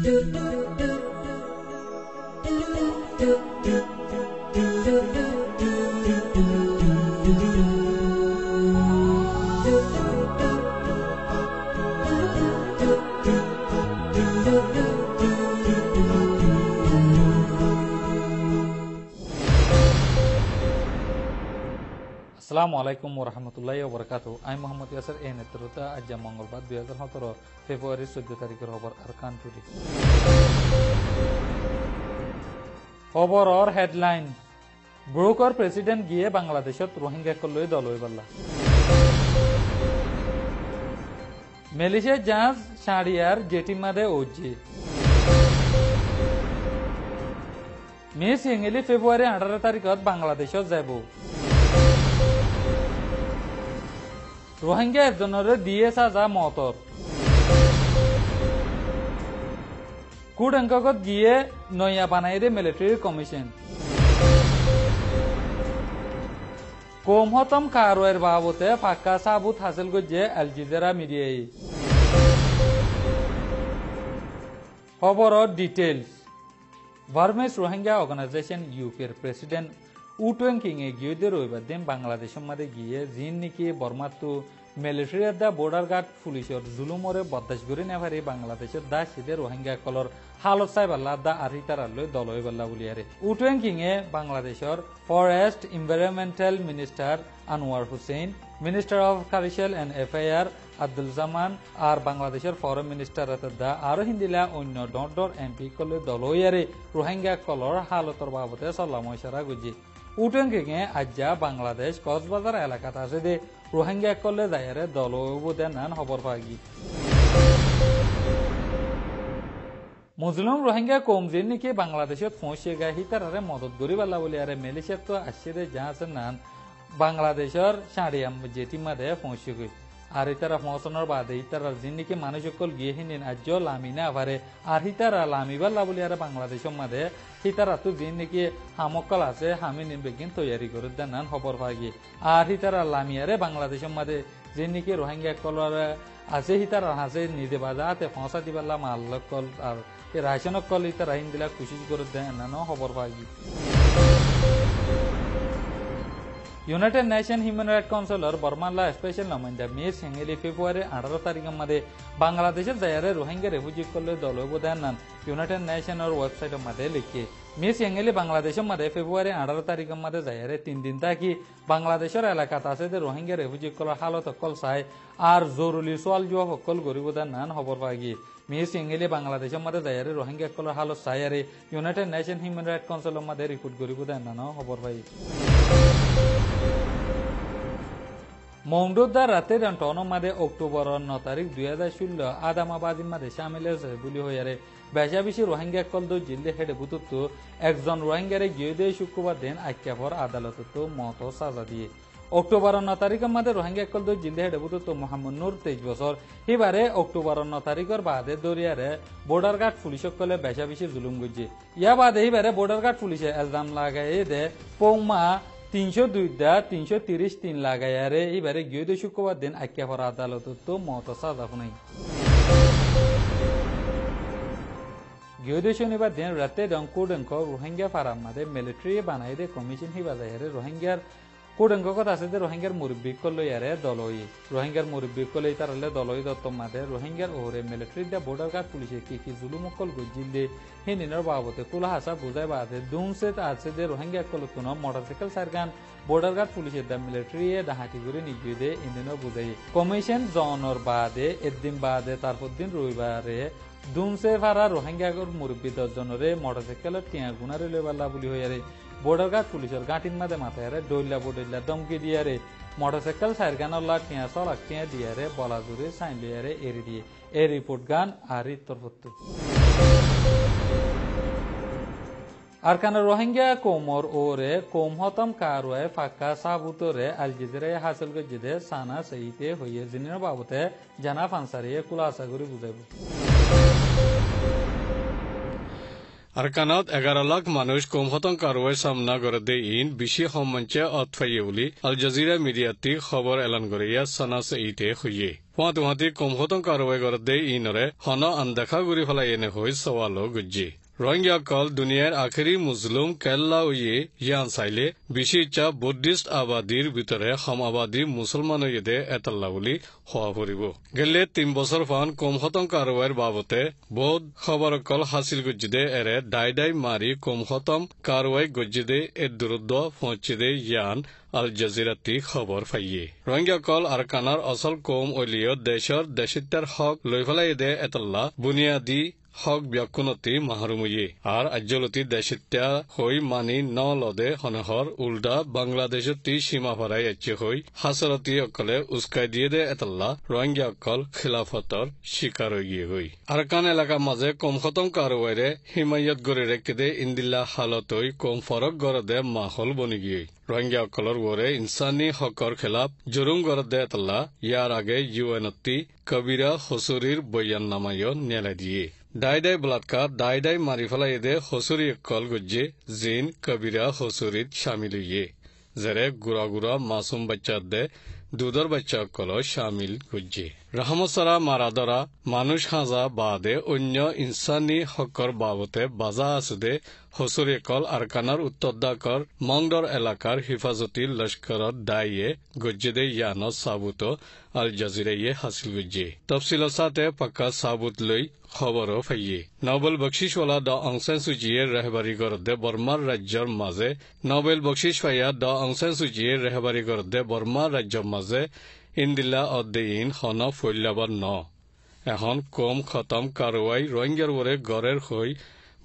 আসসালামু আলাইকুম ওয়া রাহমাতুল্লাহি ওয়া বারাকাতুহু। আমি মোহাম্মদ ইয়াসির এই নেতৃত্বে আজ মঙ্গলবার 2017 ফেব্রুয়ারি 14 তারিখের খবর আরকান টুডে। খবৰৰ হেডলাইন ব্ৰুকৰ প্রেসিডেন্ট গিয়ে বাংলাদেশত রোহিঙ্গাক লৈ দলই বাল্লা। মেলিশিয়া জাহাজ শাড়িয়ার জেটিমাদে ওজি। মিস ইংলি ফেব্রুয়ারি 18 তারিখত বাংলাদেশত যাব। রোহিঙ্গা একজনের দিয়ে সাজা মতর। কুডেঙ্গত গিয়ে নয়া বানাই দে মিলিটারি কমিশন। কোমহতম কারওয়ের বাবতে পাক্কা সাবুত হাসিল করছে আল জাজিরা মিডিয়ায়। খবরের ডিটেইলস বার্মিজ রোহিঙ্গা অর্গানাইজেশন ইউপির প্রেসিডেন্ট উটোয়েন কিংয়ে গিয়ে রবিবার দিন বাংলাদেশের মাঝে গিয়ে জিন নিকি বর্মাত্তু মিলিটারি দা বর্ডার গার্ড পুলিশের জুলুমরে বরদাস্ত করে নেভারি বাংলাদেশের দা সিদে রোহিঙ্গা কলর হালত সাইবাল্লা দা আরিতারালয় দলই বাল্লা বলিয়ারে। উটোয়েন কিংয়ে বাংলাদেশের forest environmental minister Anwar Hussain, minister of culture and এফআইআর আব্দুল জামান আর বাংলাদেশের ফরেন মিনিস্টার দা আরো হিন্দিলা অন্য ডর এমপি কলে দলইয়ারে রোহিঙ্গা কলর হালতর বাবদে সাল্লাম ইশারা গুজি। উটোয়েন কিংয়ে আজ্জা বাংলাদেশ কক্সবাজার এলাকাত আছে দে রোহিঙ্গা কলে দায়ারে দলবুদে নান খবর পাগি। মুসলিম রোহিঙ্গা কমজিন নাকি বাংলাদেশত পৌঁছে গায় হিতারে মদত করি পাল্লা বলি আরে মেলিশিয়াত তো আসছে দে জাহাজের নান বাংলাদেশের শাড়িয়াম জেটিমাদে পৌঁছে গই। আর ইতারা পৌঁছানোর বাদে ইতারা যিন নাকি মানুষ সকল গিয়ে হিনিন আজ্য লামিনা আভারে আর হিতারা লামিবাল্লা বলি আর বাংলাদেশের মাঝে হিতারা তো যিন নাকি হামকল আছে হামিনিন বেগিন তৈয়ারি করে দেন খবর পাগি। আর হিতারা লামিয়ারে বাংলাদেশের মাঝে যিন নাকি রোহিঙ্গা কলর আছে হিতারা হাসে নিজে বাজাতে পৌঁছা দিবাল্লা মাল্লক কল আর রাশনক কল ইতারা হিন্দিলা কোশিশ করে দেন খবর পাগি। United nation human right councillor বর্মাল্লা স্পেশাল নমাইন্দা মিস হেঙ্গেলি ফেব্রুয়ারি 18 তারিখের মধ্যে বাংলাদেশের জায়গায় রোহিঙ্গা রেফিউজি করলে দলবদান নান ইউনাইটেড নেশনের ওয়েবসাইটের মধ্যে লিখে। মিস হেঙ্গেলি বাংলাদেশের মধ্যে ফেব্রুয়ারি 18 তারিখের মধ্যে জায়গায় 3 দিন থাকি বাংলাদেশের এলাকাত আছে যে রোহিঙ্গা রেফিউজি করার হালত সকল চাই আর জরুরি সোয়াল জবাব সকল গরিবদান নান খবর পাগি। মিস হেঙ্গেলি বাংলাদেশের মধ্যে জায়গায় রোহিঙ্গা কলার হালত চাই আর ইউনাইটেড নেশন হিউম্যান রাইট কাউন্সিলের মধ্যে রিপোর্ট গরিবদান নান খবর পাই। মংডুদার রাতে টনের মাঝে অক্টোবর 9 তারিখ 2016 আদামাবাজির মাঝে সামিল হয়েছে বলি হইয়ারে বেশা বেশি রোহিঙ্গা কল জিল্লে হেডে বুতুত একজন রোহিঙ্গারে গিয়ে দিয়ে শুক্রবার দিন আক্যাফর আদালত মত সাজা দিয়ে। অক্টোবর 9 তারিখের মাঝে রোহিঙ্গা কল জিল্লে হেডে বুতুত মোহাম্মদ নূর 23 বছর এবারে অক্টোবর 9 তারিখের বাদে দরিয়ারে বর্ডার গার্ড পুলিশ কলে বেশা বেশি জুলুম গুজি। ইয়া বাদে এবারে বর্ডার গার্ড পুলিশে এলজাম লাগাই দে পৌমা 302-333 লাগাইয়ারে এবারে গিয়ে দিয়ে শুক্রবার দিন আক্যাফর আদালত মত সাজা শুনাই। গিয়ে শনিবার দিন রাতে কোডেঙ্ক রোহিঙ্গা ফারাম মাদে মিলিটারি বানাই দে কমিশন হিবাজারে রোহিঙ্গার কোডেঙ্ক কথা আছে যে রোহিঙ্গার মুরব্বী কলইয়ারে দলই রোহিঙ্গার মুরব্বী কলে তারলে দলই দত্ত মাদে রোহিঙ্গার ওরে মিলিটারি দা বর্ডার গার্ড পুলিশে কি জুলুমকল গজিলে হিনিনর বাবতে কুলা হাসা বুঝাই বাদে দুমসে আছে যে রোহিঙ্গা কলতুন মোটরসাইকেল সারগান বর্ডার গার্ড পুলিশের দা মিলিটারি ডাহাটি করে নিয়ে দে ইন্দিনও বুঝাই। কমিশন জনর বাদে একদিন বাদে তারপর দিন রবিবারে দুমসে ফারা রোহিঙ্গাগর মুরব্বী 10 জনরে মোটরসাইকেলের টিয়া গুনারে লইবাল্লা বলি হইয়ারে বর্ডার গার্ড পুলিশের গাঁটির মাঝে মাথায় ডইলা বডইলা দমকি দিয়ারে মোটরসাইকেল সাইরগানল্লা টিয়া চলাক টিয়া দিয়ারে বলা জুড়ে সাইন লইয়ারে এরি দিয়ে এ রিপোর্ট গান আর তরফত্তু। আরকান রোহিঙ্গা কোমর ওরে কোমহতম কারওয়ে ফাঁকা সাবুতরে আল জাজিরায় হাসিল গজিদে সানা সহিতে হইয়ে জিনের বাবতে জানা ফানসারিয়ে কুলাসা করে বুঝাইব। আরকানত 11 লাখ মানুষ কোমহতম কারওয়ে সামনা করে দে ইন বিশি সম্মঞ্চে অতফাইয়ে বলি আল জাজিরা মিডিয়াতি খবর এলান করে ইয়া সানা সহিতে হইয়ে। Patuhati komhoton karwai gorode inore hono andakha guri phala ene hoi sawalo gujji. Rohingya kol duniyar akhiri Muslim kella uye yan saile bishicha Buddhist abadir bitore ham abadi Musulman yede etalla boli howa poribo. Gelle 3 বছর fan komhoton karwai babote bod khabar kol hasil gujjide ere daidai mari komhoton karwai gujjide duruddo pਹੁੰਚide yan Al Jazeera ti খবর পাইয়ে রোহিঙ্গা কল আরকানার আসল কম ওলিও দেশর দেশিত্বের হক লইফলাই দে এতল্লা বুনিয়াদি হক ব্যাকুনতি মাহরুমুয়ে আর আজ্জলতি দেশিত্যা হই মানি ন লদে হনহর উল্টা বাংলাদেশতি সীমা ফরাই এচ্ছে হই হাসরতি অকলে উস্কাই দিয়ে দে এতল্লা রোহিঙ্গা কল খিলাফতর শিকার হয়ে হই আরকান এলাকা মাঝে কম খতম কারওয়াইরে হিমায়ত গড়ে রেখে দে ইন্দিল্লা হালতই কম ফরক গড়ে দে মাহল বনি গিয়ে রোহিঙ্গা কলর ওরে ইনসানি হকর খেলাফ জুরুম গড়ে দে এতল্লা ইয়ার আগে ইউএনতি কবিরা হসুরির বয়ান নামায় নেলে দিয়ে দাইদাই বলাৎকার দাইদাই মারি ফেলাই দে হসুরি কল গজ্জে জিন কবিরা হসুরিত শামিল হইয়ে জেরে গুড়া গুড়া মাসুম বাচ্চা দে দুধর বাচ্চা কল শামিল গজ্জে রাহমসারা মারাদরা মানুষ হাজা বাদে অন্য ইনসানি হকর বাবতে বাজা আসুদে হসুরি কল আরকানার উত্তরদাকর মংডর এলাকার হিফাজতি লস্করত দাইয়ে গজ্জেদে ইয়ানো সাবুত আল জাজিরাইয়ে হাসিল গজ্জে তফসিলৰ সাথে পাক্কা সাবুত লৈ খবরও পাইয়ে নোবেল বকশিশওয়ালা ড অং সান সুচিয়ে রেহবারি করদে বর্মার রাজ্যর মাঝে নোবেল বকশিশ পাইয়া ড অং সান সুচিয়ে রেহবারি করদে বর্মার রাজ্যর মাঝে ইন্দিল্লা অদ্দেইন হন ফৈল্যাবার ন এখন কম খতম কারওয়াই রোহিঙ্গার ওরে গড়ের হই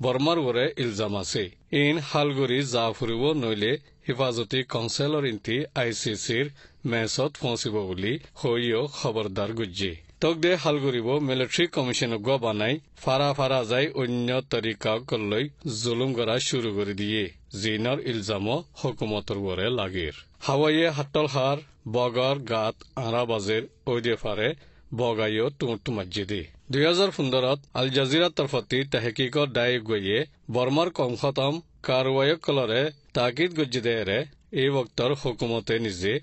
বর্মার ওরে ইলজাম আছে ইন হালগুড়ি যা ফুরিব নইলে হিফাজতি কাউন্সিলর ইন্তি আইসিসির মেচত পৌঁছিব বুলি হইও খবরদার গুজ্জি তক দে হালগুড়িব মিলিটারি কমিশন বানাই ফারা ফারা যাই অন্য তরিকা কল্লৈ জুলুম করা শুরু করে দিয়ে জিনর ইলজাম হকুমতর ওরে লাগের হাওয়াইয়ে হাটল হার বগর গাত আরা বাজের ওইদে ফারে বগাইও তুমাজ্জিদি 2015 আল জাজিরা তরফতি তাহকিকর দায় গইয়ে বর্মার কম খতম কারওয়াই কলরে তাকিদ গজ্জিদেরে এই বক্তর হুকুমতে নিজে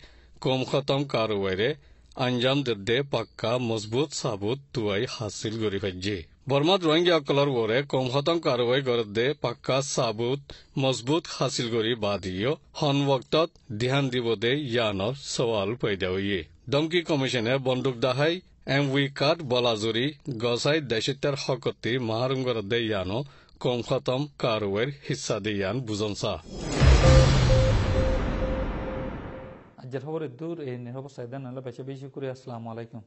কম খতম কারওয়াইরে আঞ্জাম দে পাক্কা মজবুত সাবুত তুয়াই হাসিল গরি ফাজ্জে বর্মাত রোহিঙ্গা কলর ওরে কম খতম কারওয়াই গরদে পাক্কা সাবুত মজবুত হাসিল গরি বাদিও হন বক্তত ধ্যান দিব দে ইয়ানর সওয়াল পয়দা হইয়ে দমকি কমিশনে বন্দুক দাহাই এমভি কাট বলাজুরি গসাই দেশিত্বের হকতি মাহারুম গরদে ইয়ানো কম খতম কারওয়াইর হিস্সা দে ইয়ান বুঝনসা আজকের খবরের দূর এই নিরব সাইদান আল্লাহ বেশি বেশি করে আসসালামু আলাইকুম